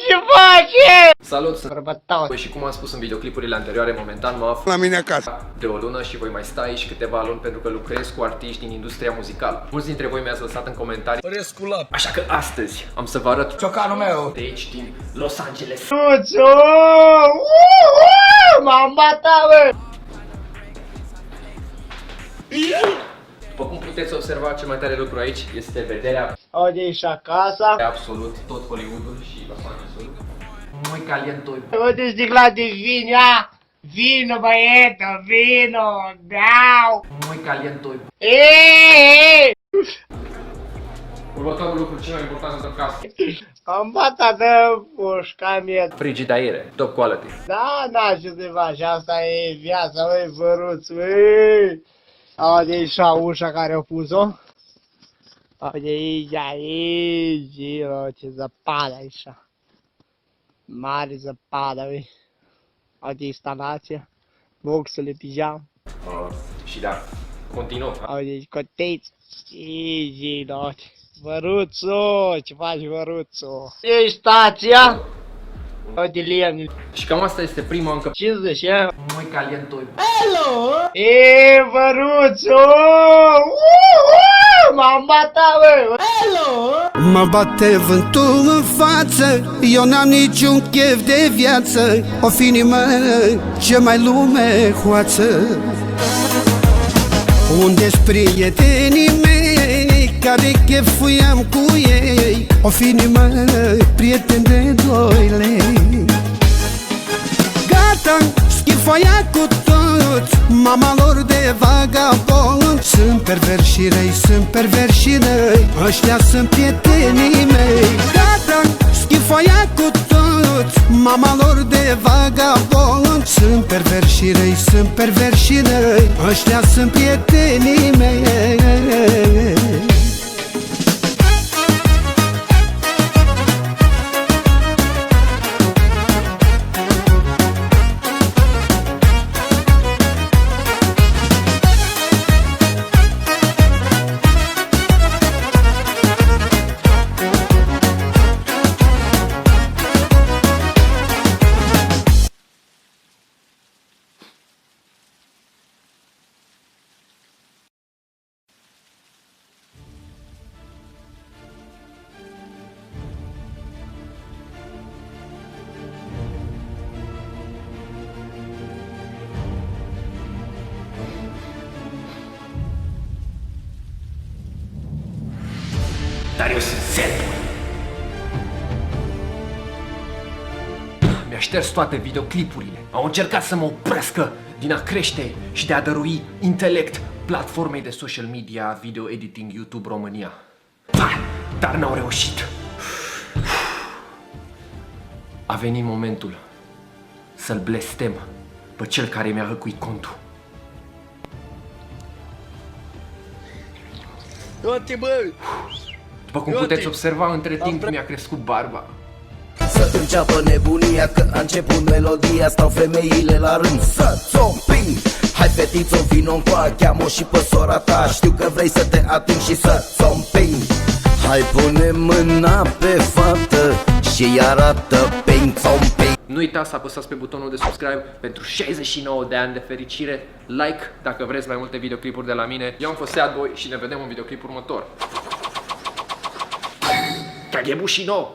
Ce face? Salut, sunt Bărbătau. și cum am spus în videoclipurile anterioare, momentan mă aflu la mine acasă de o lună și voi mai sta aici câteva luni pentru că lucrez cu artiști din industria muzicală. Mulți dintre voi mi-ați lăsat în comentarii, așa că astăzi am să vă arăt ciocanul meu de aici din Los Angeles. Mama ta, bă! După cum puteți observa, cel mai tare lucru aici este vederea Aude și acasă. de absolut tot Hollywoodul și Los Angelesul. Muy caliente. Aude sticla de vin, ia! Vino, băietă, vino! Beau! Muy caliente. Ei! Următorul lucru cel mai important într-o casă. Am bata de pușca mie. Frigidaire, top quality. Da, da, ce te faci? Asta e viața, băi, văruț, băi! Aude și ușa care o pus-o. Aude aici, bă, ce zăpadă aici. Mare zăpadă, băi. Aude instalația. Boxele, pijama. Și da, continuăm. Aude coteți. Ii, Văruțu, ce faci, văruțu? E stația? Aude lemne. Și cam asta este prima încă 50, ia? muy caliente. E, văruțu! Mama ta, bă! Mă bate vântul în față, eu n-am niciun chef de viață, o fi inimă ce mai lume hoață. Unde-s prietenii mei care chefuiam cu ei, o fi inimă prieten de 2 lei. Gata, schifoia cu toți, mama lor de vagabond. Sunt perversi și răi, sunt perversi și răi, ăștia sunt prietenii mei. Gata, schifoia cu toți, mama lor de vagabond. Sunt perversi și răi, sunt perversi și răi, ăștia sunt prietenii mei. Dar eu sunt zen. Mi-a șters toate videoclipurile. Au încercat să mă oprească din a crește și de a dărui intelect platformei de social media, video editing, YouTube România. Dar n-au reușit. A venit momentul să-l blestem pe cel care mi-a hăcuit contul. Du-te, bă! După cum puteți observa, între timp mi-a crescut barba. Să înceapă nebunia, că a început melodia. Stau femeile la rând să-ți o împing. Hai fetițo, vino-ncoa, cheamă și pe sora ta. Știu că vrei să te ating și să-ți o împing. Hai pune mâna pe fată și arată ping-țom-ping. Nu uitați să apăsați pe butonul de subscribe pentru 69 de ani de fericire. Like dacă vreți mai multe videoclipuri de la mine. Eu am fost Sad Boy și ne vedem în videoclipul următor. Cagebushino!